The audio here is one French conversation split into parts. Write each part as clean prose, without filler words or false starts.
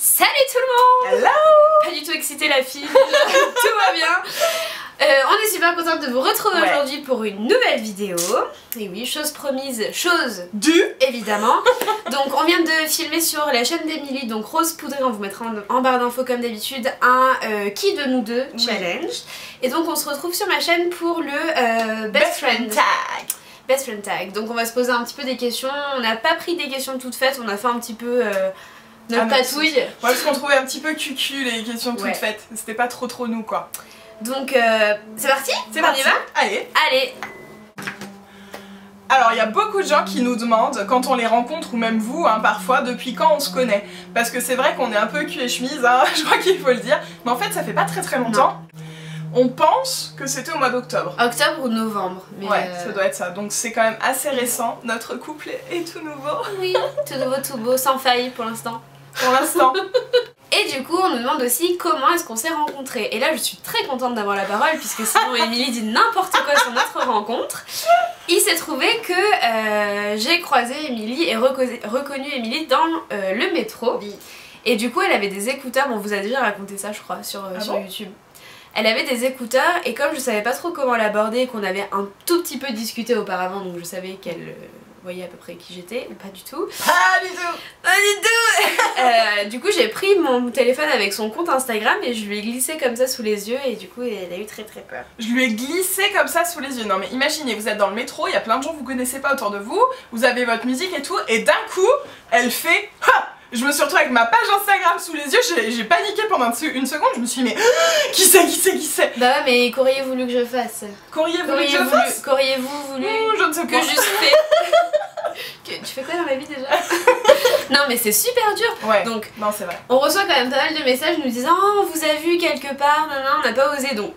Salut tout le monde. Hello. Pas du tout excitée la fille, tout va bien. On est super contente de vous retrouver aujourd'hui pour une nouvelle vidéo. Et oui, chose promise, chose due évidemment. Donc on vient de filmer sur la chaîne d'Emilie, donc Rose Poudrée, on vous mettra en barre d'infos comme d'habitude un qui de nous deux challenge. Et donc on se retrouve sur ma chaîne pour le Best Friend Tag. Best Friend Tag. Donc on va se poser un petit peu des questions. On n'a pas pris des questions toutes faites, on a fait un petit peu notre patouille. Ouais, parce qu'on trouvait un petit peu cucu les questions toutes faites. C'était pas trop nous quoi. Donc c'est parti. C'est parti. On y va. Allez. Allez. Alors il y a beaucoup de gens qui nous demandent quand on les rencontre ou même vous parfois depuis quand on se connaît. Parce que c'est vrai qu'on est un peu cul et chemise, je crois qu'il faut le dire. Mais en fait ça fait pas très longtemps. On pense que c'était au mois d'octobre. Octobre ou novembre. Mais ouais, ça doit être ça. Donc c'est quand même assez récent. Notre couple est tout nouveau. Oui, tout nouveau, tout beau, sans faille pour l'instant. Pour l'instant. Et du coup on nous demande aussi comment est-ce qu'on s'est rencontrés. Et là je suis très contente d'avoir la parole puisque sinon Emilie dit n'importe quoi sur notre rencontre. Il s'est trouvé que j'ai croisé Emilie et reconnu Emilie dans le métro. Et du coup elle avait des écouteurs, bon on vous a déjà raconté ça je crois sur YouTube. Elle avait des écouteurs et comme je savais pas trop comment l'aborder et qu'on avait un tout petit peu discuté auparavant, donc je savais qu'elle voyait à peu près qui j'étais, mais pas du tout. Pas du tout. Pas du tout. Du coup j'ai pris mon téléphone avec son compte Instagram et je lui ai glissé comme ça sous les yeux et du coup elle a eu très peur. Je lui ai glissé comme ça sous les yeux. Non mais imaginez, vous êtes dans le métro, il y a plein de gens que vous connaissez pas autour de vous, vous avez votre musique et tout, et d'un coup elle fait ha! Je me suis retrouvée avec ma page Instagram sous les yeux, j'ai paniqué pendant une seconde, je me suis dit mais qui c'est Bah ouais mais qu'auriez-vous voulu que je fasse? Qu'auriez-vous voulu que je fasse? Qu'auriez-vous voulu je ne sais pas. Que juste fait. Tu fais quoi dans la vie déjà? Non mais c'est super dur. Ouais, donc non c'est vrai. On reçoit quand même pas mal de messages nous disant oh, on vous a vu quelque part, non, on n'a pas osé donc.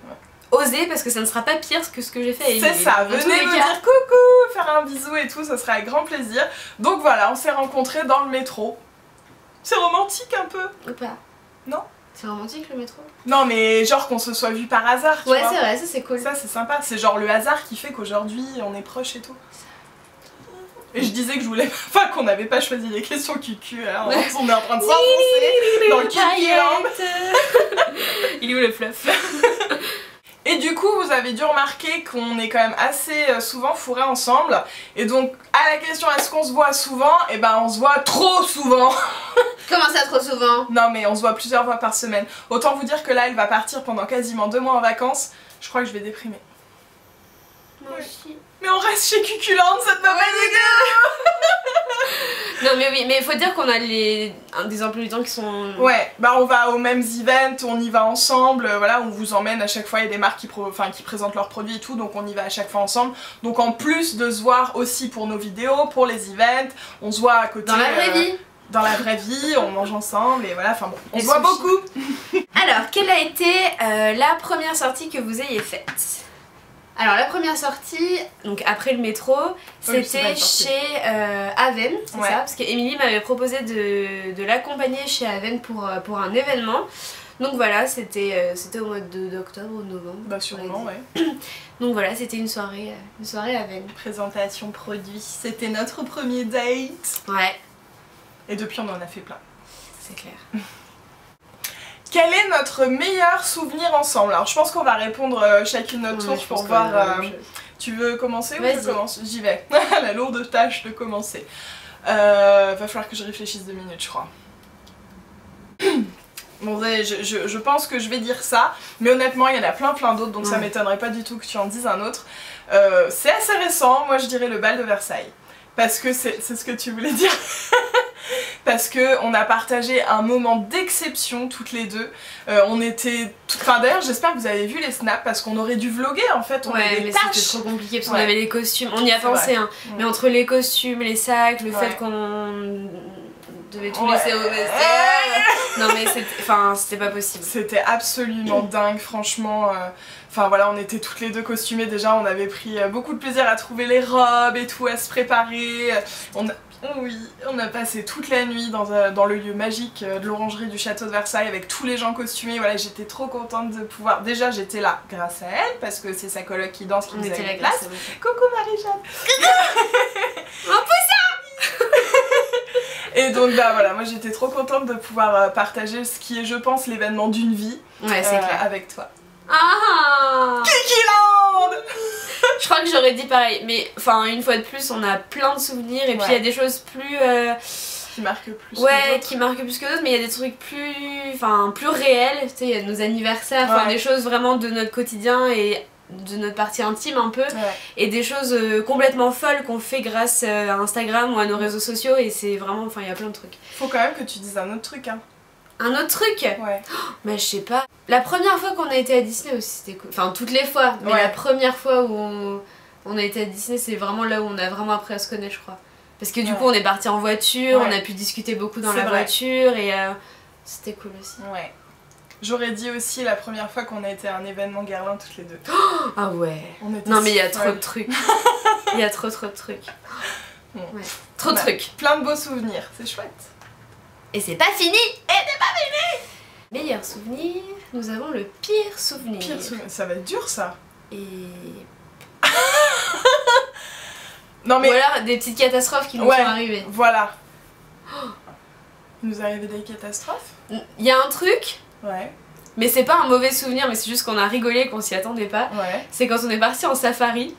Oser parce que ça ne sera pas pire que ce que j'ai fait à Emilie. C'est ça, venez me dire coucou, faire un bisou et tout, ça sera avec grand plaisir. Donc voilà, on s'est rencontrés dans le métro. C'est romantique un peu. Ou pas? Non? C'est romantique le métro? Non mais genre qu'on se soit vu par hasard, tu vois. Ouais c'est vrai, ça c'est cool. Ça c'est sympa, c'est genre le hasard qui fait qu'aujourd'hui on est proches et tout. Et je disais que je voulais pas qu'on n'avait pas choisi les questions cucu, alors on est en train de s'enfoncer dans le Kylian. Il est où le fluff? Et du coup vous avez dû remarquer qu'on est quand même assez souvent fourrés ensemble. Et donc à la question est-ce qu'on se voit souvent, et ben on se voit trop souvent. Comment ça trop souvent? Non mais on se voit plusieurs fois par semaine. Autant vous dire que là elle va partir pendant quasiment 2 mois en vacances. Je crois que je vais déprimer. Moi aussi. Mais on reste chez Cuculante, ça te va pas Non mais oui, mais il faut dire qu'on a des emplois du temps qui sont... Ouais, bah on va aux mêmes events, on y va ensemble, voilà, on vous emmène à chaque fois, il y a des marques qui présentent leurs produits et tout, donc on y va à chaque fois ensemble. Donc en plus de se voir aussi pour nos vidéos, pour les events, on se voit à côté... Dans la vraie vie. Dans la vraie vie, on mange ensemble et voilà, enfin bon, on se voit beaucoup. Alors, quelle a été la première sortie que vous ayez faite? Alors la première sortie, donc après le métro, c'était chez Aven, c'est ça? Parce qu'Emilie m'avait proposé de l'accompagner chez Aven pour un événement. Donc voilà, c'était au mois d'octobre ou de novembre. Bah sûrement, ouais. Donc voilà, c'était une soirée Aven. Présentation produit, c'était notre premier date. Ouais. Et depuis on en a fait plein. C'est clair. Quel est notre meilleur souvenir ensemble? Alors je pense qu'on va répondre chacune notre tour pour voir... Tu veux commencer ou je commence? J'y vais. La lourde tâche de commencer. Va falloir que je réfléchisse 2 minutes je crois. Bon je pense que je vais dire ça, mais honnêtement il y en a plein d'autres donc ça m'étonnerait pas du tout que tu en dises un autre. C'est assez récent, moi je dirais le bal de Versailles. Parce que c'est ce que tu voulais dire. Parce que on a partagé un moment d'exception toutes les deux. On était... Enfin d'ailleurs j'espère que vous avez vu les snaps parce qu'on aurait dû vloguer en fait. On avait des tâches. C'était trop compliqué parce qu'on avait les costumes. On y a pensé hein. Mais entre les costumes, les sacs, le fait qu'on devait tout laisser au vestiaire. Non mais c'était pas possible. C'était absolument dingue franchement. Enfin voilà, on était toutes les deux costumées déjà, on avait pris beaucoup de plaisir à trouver les robes et tout, à se préparer. Oui, on a passé toute la nuit dans le lieu magique de l'orangerie du château de Versailles avec tous les gens costumés. Voilà, j'étais trop contente de pouvoir... Déjà j'étais là grâce à elle parce que c'est sa coloc qui danse qui nous a mis la place. Coucou Marie-Jeanne. Un poussin. Et donc bah voilà, moi j'étais trop contente de pouvoir partager ce qui est, je pense, l'événement d'une vie Ouais, c'est clair. avec toi. Ah Kikiland. Je crois que j'aurais dit pareil, mais enfin une fois de plus on a plein de souvenirs et puis il y a des choses plus... qui marquent plus ouais, qui marquent plus que d'autres, mais il y a des trucs plus réels, tu sais, il y a nos anniversaires, enfin des choses vraiment de notre quotidien et de notre partie intime un peu, et des choses complètement folles qu'on fait grâce à Instagram ou à nos réseaux sociaux, et c'est vraiment, enfin il y a plein de trucs. Faut quand même que tu dises un autre truc, hein. Un autre truc? Ouais. Oh, mais je sais pas. La première fois qu'on a été à Disney aussi c'était cool, enfin toutes les fois, mais la première fois où on a été à Disney c'est vraiment là où on a vraiment appris à se connaître, je crois. Parce que du coup on est parti en voiture, on a pu discuter beaucoup dans la voiture et c'était cool aussi. Ouais. J'aurais dit aussi la première fois qu'on a été à un événement Guerlain toutes les deux. Oh, ah ouais. Non mais il y a trop de trucs. Il y a trop de trucs. Bon. Ouais. Trop de trucs. Plein de beaux souvenirs, c'est chouette. Et c'est pas fini. Et c'est pas fini. Meilleur souvenir, nous avons le pire souvenir. Pire souvenir, ça va être dur ça. Et... non mais... Ou alors des petites catastrophes qui nous sont arrivées. Voilà. Il nous est arrivé des catastrophes. Il y a un truc... Ouais. Mais c'est pas un mauvais souvenir, mais c'est juste qu'on a rigolé et qu'on s'y attendait pas. Ouais. C'est quand on est parti en safari.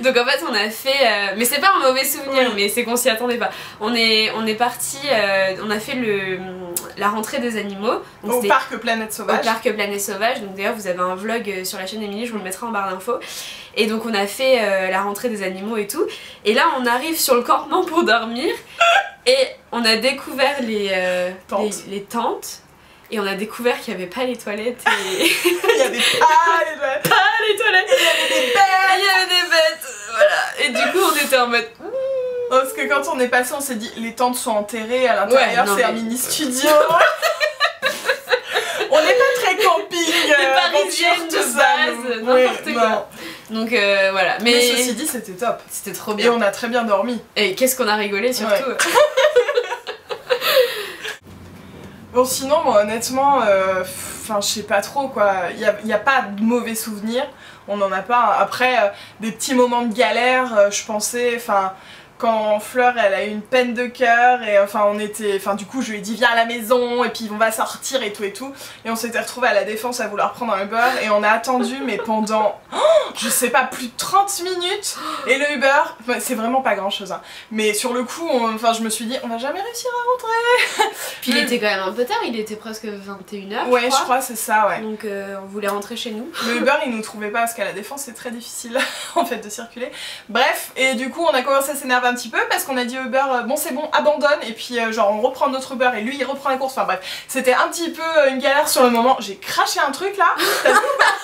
Donc en fait on a fait... mais c'est pas un mauvais souvenir, mais c'est qu'on s'y attendait pas. On est parti... on a fait la rentrée des animaux. Donc au parc Planète Sauvage. Au parc Planète Sauvage. Donc d'ailleurs vous avez un vlog sur la chaîne Émilie, je vous le mettrai en barre d'infos. Et donc on a fait la rentrée des animaux et tout. Et là on arrive sur le campement pour dormir. Et on a découvert les tentes. Et on a découvert qu'il n'y avait pas les toilettes et... Il y avait pas les toilettes. Il y avait des bêtes. Voilà. Et du coup on était en mode... Parce que quand on est passé on s'est dit les tentes sont enterrées, à l'intérieur c'est un mini studio. On n'est pas très camping. Les parisiennes de base, n'importe quoi. Donc voilà. Mais ceci dit c'était top. C'était trop bien. Et on a très bien dormi. Et qu'est-ce qu'on a rigolé surtout. Bon sinon moi honnêtement, enfin je sais pas trop quoi, il y a pas de mauvais souvenirs, on en a pas. Après des petits moments de galère, je pensais, enfin quand Fleur elle a eu une peine de cœur et enfin on était, enfin du coup je lui ai dit viens à la maison et puis on va sortir et tout et on s'était retrouvés à la Défense à vouloir prendre un Uber et on a attendu mais pendant je sais pas plus de 30 minutes et le Uber, c'est vraiment pas grand chose hein, mais sur le coup enfin je me suis dit on va jamais réussir à rentrer. Puis il était quand même un peu tard, il était presque 21h. Ouais je crois c'est ça ouais. Donc on voulait rentrer chez nous. Le Uber il nous trouvait pas parce qu'à la Défense c'est très difficile en fait de circuler. Bref et du coup on a commencé à s'énerver un petit peu parce qu'on a dit au Uber bon c'est bon abandonne et puis genre on reprend notre Uber et lui il reprend la course, enfin bref c'était un petit peu une galère sur le moment. J'ai craché un truc là, t'as vu ou pas?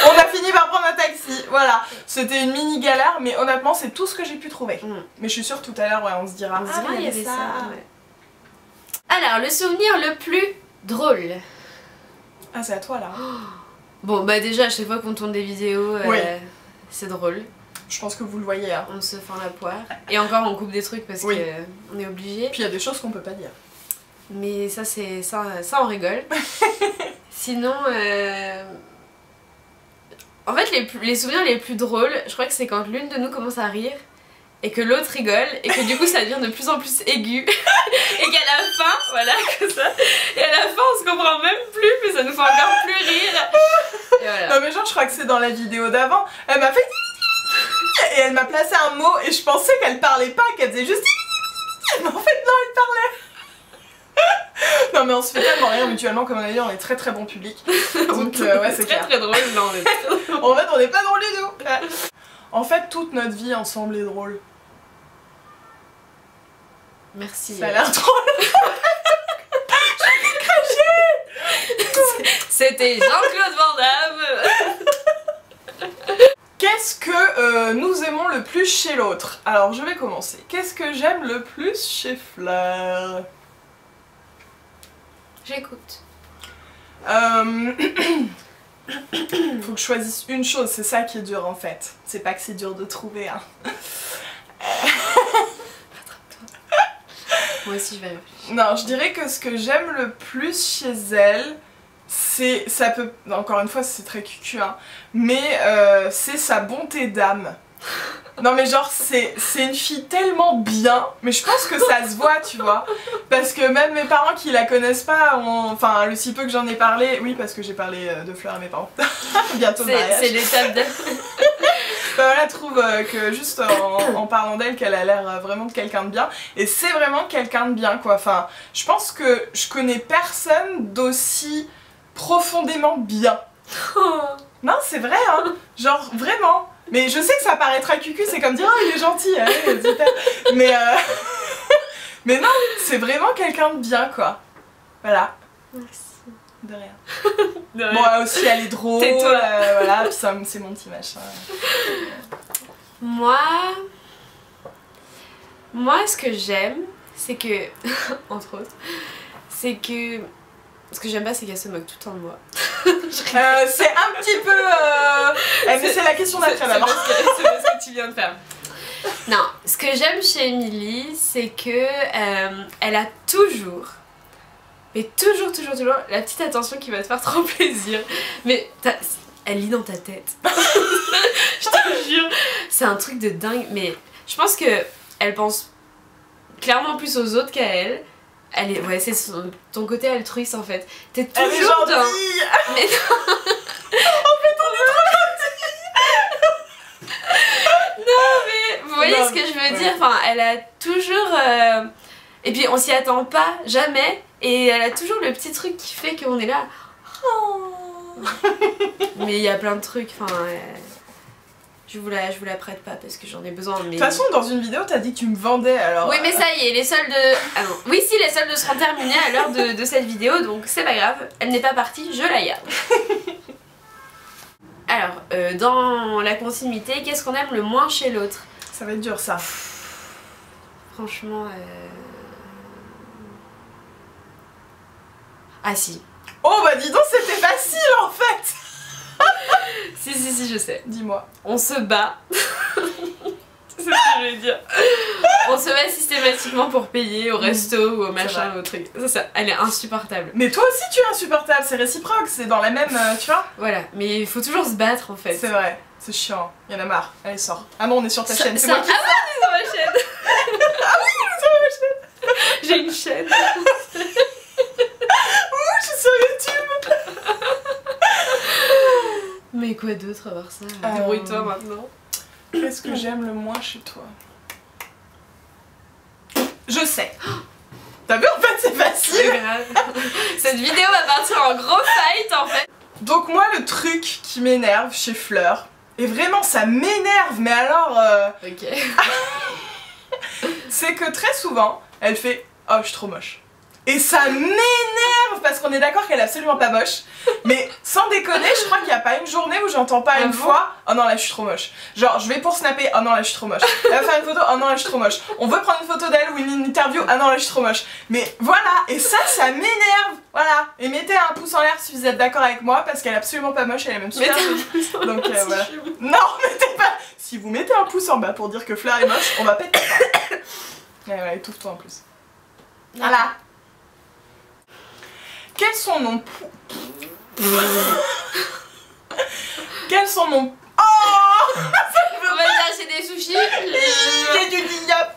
On a fini par prendre un taxi, voilà. C'était une mini galère mais honnêtement c'est tout ce que j'ai pu trouver. Mais je suis sûre tout à l'heure on se dira il y avait ça. Alors le souvenir le plus drôle. Ah c'est à toi là. Bon bah déjà à chaque fois qu'on tourne des vidéos c'est drôle. Je pense que vous le voyez hein. On se fend la poire. Et encore on coupe des trucs parce qu'on est obligé. Puis il y a des choses qu'on peut pas dire. Mais ça c'est ça on rigole. Sinon en fait les souvenirs les plus drôles, je crois que c'est quand l'une de nous commence à rire et que l'autre rigole et que du coup ça devient de plus en plus aigu et qu'à la fin, voilà comme ça, et à la fin on se comprend même plus mais ça nous fait encore plus rire. Et voilà. Non mais genre je crois que c'est dans la vidéo d'avant, elle m'a fait et elle m'a placé un mot et je pensais qu'elle parlait pas, qu'elle faisait juste mais en fait non elle parlait. Non mais on se fait tellement rire mutuellement, comme on a dit on est très très bon public. Donc ouais c'est clair. Très drôle, non on est très drôle. En fait on est pas drôle du tout. En fait toute notre vie ensemble est drôle. Merci. Ça a l'air drôle. J'ai craché. C'était Jean-Claude Van Damme. Qu'est-ce que nous aimons le plus chez l'autre? Alors je vais commencer. Qu'est-ce que j'aime le plus chez Fleur? J'écoute. Faut que je choisisse une chose, c'est ça qui est dur en fait. C'est pas que c'est dur de trouver hein. Moi aussi je vais réfléchir. Non, je dirais que ce que j'aime le plus chez elle, c'est, ça peut, encore une fois c'est très cucu hein, mais c'est sa bonté d'âme. Non mais genre c'est une fille tellement bien, mais je pense que ça se voit, tu vois. Parce que même mes parents qui la connaissent pas, enfin le si peu que j'en ai parlé, oui parce que j'ai parlé de Fleur à mes parents. Bientôt le mariage. C'est l'étape de... Bah voilà, trouve que juste en parlant d'elle qu'elle a l'air vraiment de quelqu'un de bien. Et c'est vraiment quelqu'un de bien quoi. Enfin, je pense que je connais personne d'aussi profondément bien. Non c'est vrai hein, genre vraiment. Mais je sais que ça paraîtra cucu, c'est comme dire oh il est gentil, allez, mais mais non, c'est vraiment quelqu'un de bien quoi. Voilà. Merci. De rien. De rien. Bon aussi elle est drôle, Tais-toi. voilà, puis c'est mon petit machin. Moi, ce que j'aime, c'est que, entre autres, c'est que... Ce que j'aime pas, c'est qu'elle se moque tout le temps de moi. C'est un petit peu... mais c'est la question d'après d'abord. C'est parce que tu viens de faire. Non, ce que j'aime chez Émilie, c'est que elle a toujours, mais toujours, la petite attention qui va te faire trop plaisir. Mais elle lit dans ta tête. Je te jure. C'est un truc de dingue, mais je pense que elle pense clairement plus aux autres qu'à elle. Elle est, ouais, c'est ton côté altruiste en fait. T'es toujours elle est gentille. Mais non. En fait on est trop gentils. Non mais vous voyez ce que je veux dire. Enfin, elle a toujours et puis on s'y attend pas jamais et elle a toujours le petit truc qui fait qu'on est là. Oh. Mais il y a plein de trucs. Enfin, je vous la prête pas parce que j'en ai besoin. Mais... De toute façon, dans une vidéo, t'as dit que tu me vendais alors. Oui, mais ça y est, les soldes. Ah non. Oui, si, les soldes seront terminés à l'heure de cette vidéo, donc c'est pas grave. Elle n'est pas partie, je la garde. Alors, dans la continuité, qu'est-ce qu'on aime le moins chez l'autre? Ça va être dur ça. Franchement. Ah si. Oh bah dis donc, c'était facile en fait. Si, je sais. Dis-moi. On se bat. C'est ce que je voulais dire. On se bat systématiquement pour payer au resto ou au machin, au truc. Ça, elle est insupportable. Mais toi aussi tu es insupportable, c'est réciproque, c'est dans la même, tu vois. Voilà, mais il faut toujours se battre en fait. C'est vrai, c'est chiant, il y en a marre. Allez, sors. Ah non, on est sur ta chaîne, c'est Ah moi qui... oui, on est sur ma chaîne. Ah oui, on est sur ma chaîne. J'ai une chaîne. Ouh, je suis sur YouTube. Mais quoi d'autre à voir ça? Débrouille-toi maintenant. Qu'est-ce que j'aime le moins chez toi? Je sais. T'as vu, en fait c'est facile. Cette vidéo va partir en gros fight en fait. Donc moi le truc qui m'énerve chez Fleur, et vraiment ça m'énerve, mais alors Ok. c'est que très souvent elle fait oh je suis trop moche. Et ça m'énerve parce qu'on est d'accord qu'elle est absolument pas moche. Mais sans déconner, je crois qu'il n'y a pas une journée où j'entends pas une fois oh non là je suis trop moche. Genre je vais pour snapper, oh non là je suis trop moche. Elle va faire une photo, oh non là je suis trop moche. On veut prendre une photo d'elle ou une interview, ah non là je suis trop moche. Mais voilà, et ça m'énerve. Voilà. Et mettez un pouce en l'air si vous êtes d'accord avec moi parce qu'elle est absolument pas moche, elle est même super jolie. Donc voilà. Non, mettez pas. Si vous mettez un pouce en bas pour dire que Fleur est moche, on va péter ça. Ouais, ouais, étouffe-toi en plus. Voilà. Quels sont nos... Quels sont nos... Oh On va dire c'est des sushis. Il y a du diable.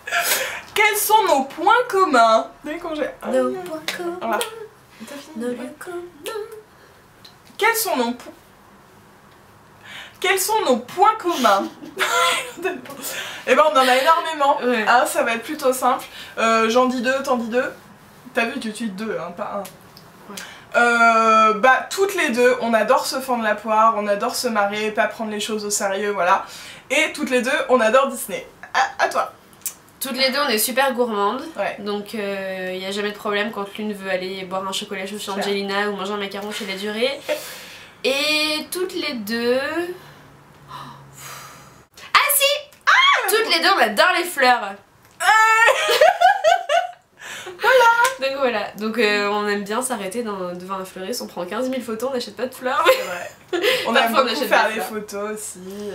Quels sont nos points communs? Des congés. Nos points communs. Voilà. Nos lieux communs. Quels sont nos... Quels sont nos points communs? Eh ben on en a énormément. Ouais. Ah, ça va être plutôt simple. J'en dis deux, t'en dis deux. T'as vu, tu dis deux, hein, pas un. Ouais. Bah toutes les deux, on adore se fendre la poire, on adore se marrer, pas prendre les choses au sérieux, voilà. Et toutes les deux, on adore Disney. À toi. Toutes les deux, on est super gourmandes. Ouais. Donc il n'y a jamais de problème quand l'une veut aller boire un chocolat chaud chez Angelina ou manger un macaron chez la durée. Et toutes les deux... Ah si, toutes les deux, on adore les fleurs. Donc voilà, donc on aime bien s'arrêter devant un fleuriste, on prend 15 000 photos, on n'achète pas de fleurs. C'est vrai. On aime Parfois, on beaucoup achète faire des les fleurs. photos aussi.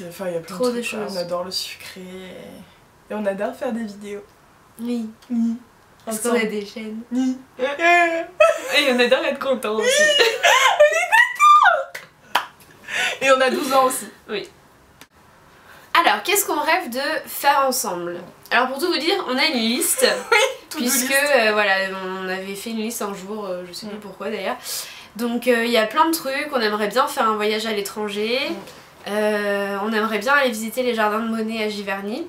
Enfin, il y a plein Trop de de trucs. choses. On adore le sucré. Et on adore faire des vidéos. Oui. Oui. Parce qu'on a des chaînes. Oui. Et on adore être content aussi. Et on a 12 ans aussi. Oui. Alors, qu'est-ce qu'on rêve de faire ensemble? Alors pour tout vous dire, on a une liste, Oui, puisque voilà, on avait fait une liste un jour, je sais plus pourquoi d'ailleurs. Donc il y a plein de trucs, on aimerait bien faire un voyage à l'étranger, on aimerait bien aller visiter les jardins de Monet à Giverny,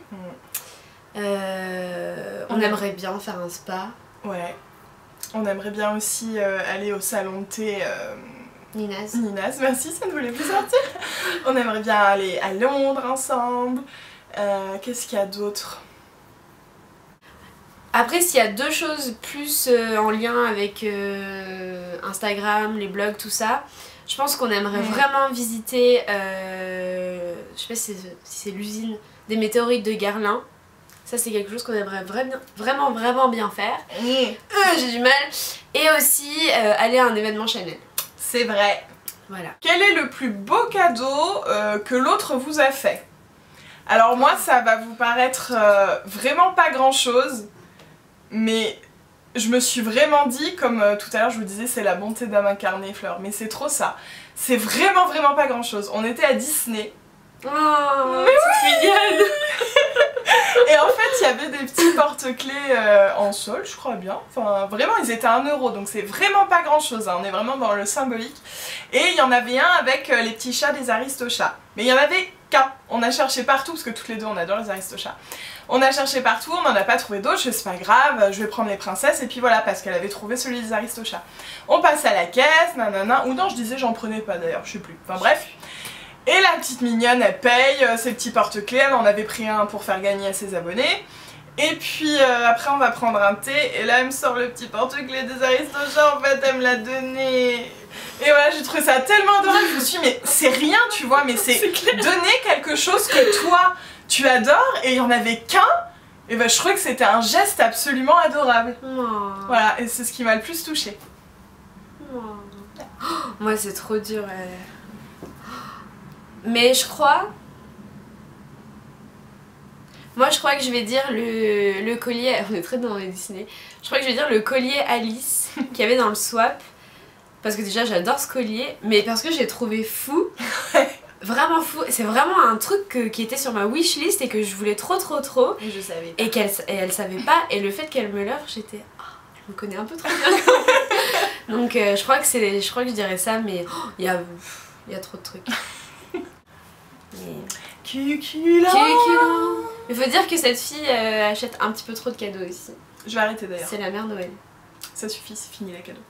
on aimerait bien faire un spa. Ouais, on aimerait bien aussi aller au salon de thé Ninas. Ninas, merci, ça ne voulait plus sortir. On aimerait bien aller à Londres ensemble. Qu'est-ce qu'il y a d'autre? Après, s'il y a deux choses plus en lien avec Instagram, les blogs, tout ça, je pense qu'on aimerait vraiment visiter, je sais pas si c'est l'usine des météorites de Garlin. Ça, c'est quelque chose qu'on aimerait vraiment bien faire. J'ai du mal. Et aussi aller à un événement Chanel. C'est vrai. Voilà. Quel est le plus beau cadeau que l'autre vous a fait? Alors moi, ça va vous paraître vraiment pas grand chose, mais je me suis vraiment dit, comme tout à l'heure je vous disais, c'est la bonté d'âme incarnée, Fleur, mais c'est trop ça. C'est vraiment pas grand chose. On était à Disney. Oh, c'est mignonne. Et en fait, il y avait des petits porte-clés en sol, je crois bien. Enfin, vraiment, ils étaient à 1 €, donc c'est vraiment pas grand-chose. Hein. On est vraiment dans le symbolique. Et il y en avait un avec les petits chats des Aristochats. Mais il y en avait qu'un. On a cherché partout, parce que toutes les deux, on adore les Aristochats. On a cherché partout, on n'en a pas trouvé d'autres. C'est pas grave, je vais prendre les princesses. Et puis voilà, parce qu'elle avait trouvé celui des Aristochats. On passe à la caisse, nanana. Ou non, je disais, j'en prenais pas d'ailleurs, je sais plus. Enfin bref. Et la petite mignonne, elle paye ses petits porte-clés, elle en avait pris un pour faire gagner à ses abonnés. Et puis après on va prendre un thé, et là elle me sort le petit porte-clés des Aristochats, en fait elle me l'a donné. Et voilà, j'ai trouvé ça tellement adorable, je me suis dit mais c'est rien tu vois, mais c'est donner quelque chose que toi tu adores, et il y en avait qu'un, et ben je trouvais que c'était un geste absolument adorable. Oh. Voilà, et c'est ce qui m'a le plus touchée. Oh. Moi c'est trop dur. Mais je crois... Moi je crois que je vais dire le collier... On est très dans les Disney. Je crois que je vais dire le collier Alice qu'il y avait dans le swap. Parce que déjà j'adore ce collier, mais parce que j'ai trouvé fou. Vraiment fou. C'est vraiment un truc qui était sur ma wishlist et que je voulais trop. Et je savais. Et elle savait pas. Et le fait qu'elle me l'offre, j'étais... Oh, elle me connaît un peu trop bien. Donc je crois que je dirais ça, mais il y a trop de trucs. Cucula. Il faut dire que cette fille achète un petit peu trop de cadeaux aussi. Je vais arrêter d'ailleurs. C'est la mère Noël. Ça suffit, c'est fini les cadeaux.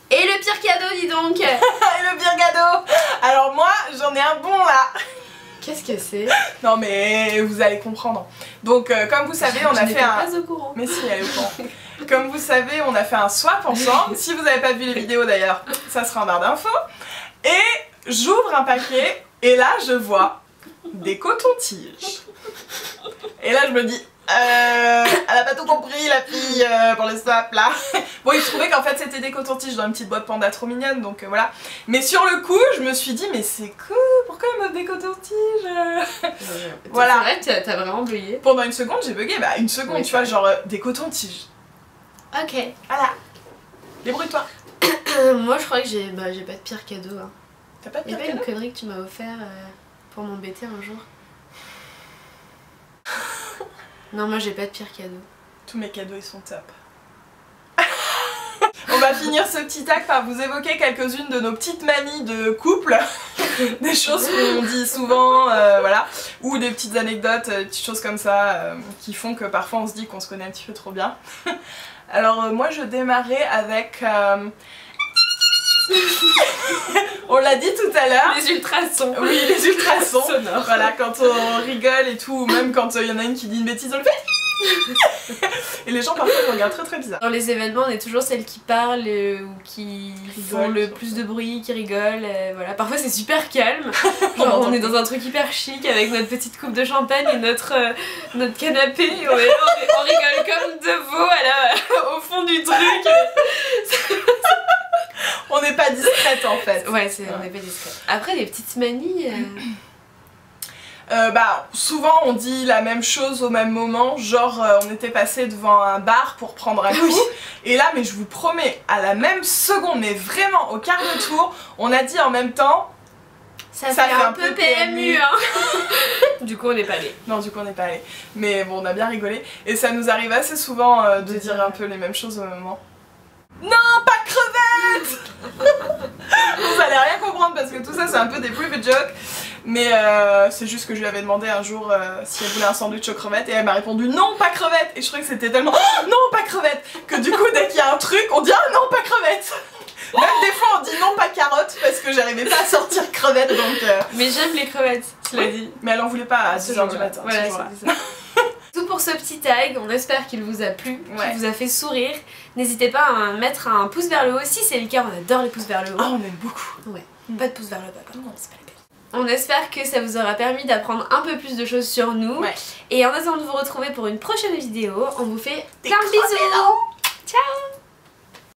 Et le pire cadeau, dis donc. Et le pire cadeau. Alors moi, j'en ai un bon là. Qu'est-ce que c'est? Non mais vous allez comprendre. Donc comme vous savez, on a fait un... pas au courant. Mais si, elle est au courant. Comme vous savez, on a fait un swap ensemble. Si vous n'avez pas vu les vidéos d'ailleurs, ça sera en barre d'infos. Et j'ouvre un paquet et là je vois des cotons-tiges. Et là je me dis, elle a pas tout compris la fille pour le swap là. Bon, il se trouvait qu'en fait c'était des cotons-tiges dans une petite boîte panda trop mignonne, donc voilà. Mais sur le coup, je me suis dit, mais c'est cool, pourquoi elle m'offre des cotons-tiges? Voilà. C'est vrai, t'as vraiment bugué. Pendant une seconde, j'ai bugué, bah une seconde, oui, tu vois, genre des cotons-tiges. Ok. Voilà. Débrouille-toi. Moi je crois que j'ai pas de pire cadeau. Hein. T'as pas de pire cadeau? cadeau? Une connerie que tu m'as offert pour m'embêter un jour. Non, moi j'ai pas de pire cadeau. Tous mes cadeaux ils sont top. On va finir ce petit tag par vous évoquer quelques-unes de nos petites manies de couple. Des choses qu'on dit souvent, voilà. Ou des petites anecdotes, des petites choses comme ça qui font que parfois on se dit qu'on se connaît un petit peu trop bien. Alors moi je démarrais avec... On l'a dit tout à l'heure. Les ultrasons. Oui, les ultrasons. Sonores. Voilà, quand on rigole et tout, ou même quand il y en a une qui dit une bêtise, on le fait. Et les gens parfois me regardent très bizarre. Dans les événements, on est toujours celle qui parle ou qui font le plus de bruit, qui rigole. Voilà. Parfois c'est super calme. Genre on est dans un truc hyper chic avec notre petite coupe de champagne et notre canapé. Et on rigole comme deux veaux au fond du truc. On n'est pas discrète en fait. Ouais, on n'est pas discrète. Après, les petites manies... bah, souvent on dit la même chose au même moment, genre on était passé devant un bar pour prendre un coup, et là, mais je vous promets, à la même seconde, mais vraiment au quart de tour, on a dit en même temps Ça fait un peu PMU hein. Du coup on n'est pas allé. Non, du coup on n'est pas allé. Mais bon, on a bien rigolé. Et ça nous arrive assez souvent de dire un peu les mêmes choses au moment. Non, pas crevette. Vous allez rien comprendre parce que tout ça c'est un peu des private jokes. Mais c'est juste que je lui avais demandé un jour si elle voulait un sandwich aux crevettes et elle m'a répondu non, pas crevette. Et je trouvais que c'était tellement non, pas crevette que du coup dès qu'il y a un truc on dit ah non, pas crevette. Même des fois on dit non, pas carotte parce que j'arrivais pas à sortir crevette donc. Mais j'aime les crevettes, cela dit. Mais elle en voulait pas à 10h du matin. Voilà, c'est ça. Tout pour ce petit tag, on espère qu'il vous a plu, qu'il vous a fait sourire. N'hésitez pas à mettre un pouce vers le haut, si c'est le cas, on adore les pouces vers le haut. Ah, on aime beaucoup. Ouais, pas de pouce vers le bas, par contre, c'est pas la peine. On espère que ça vous aura permis d'apprendre un peu plus de choses sur nous. Ouais. Et en attendant de vous retrouver pour une prochaine vidéo, on vous fait plein de bisous. Ciao.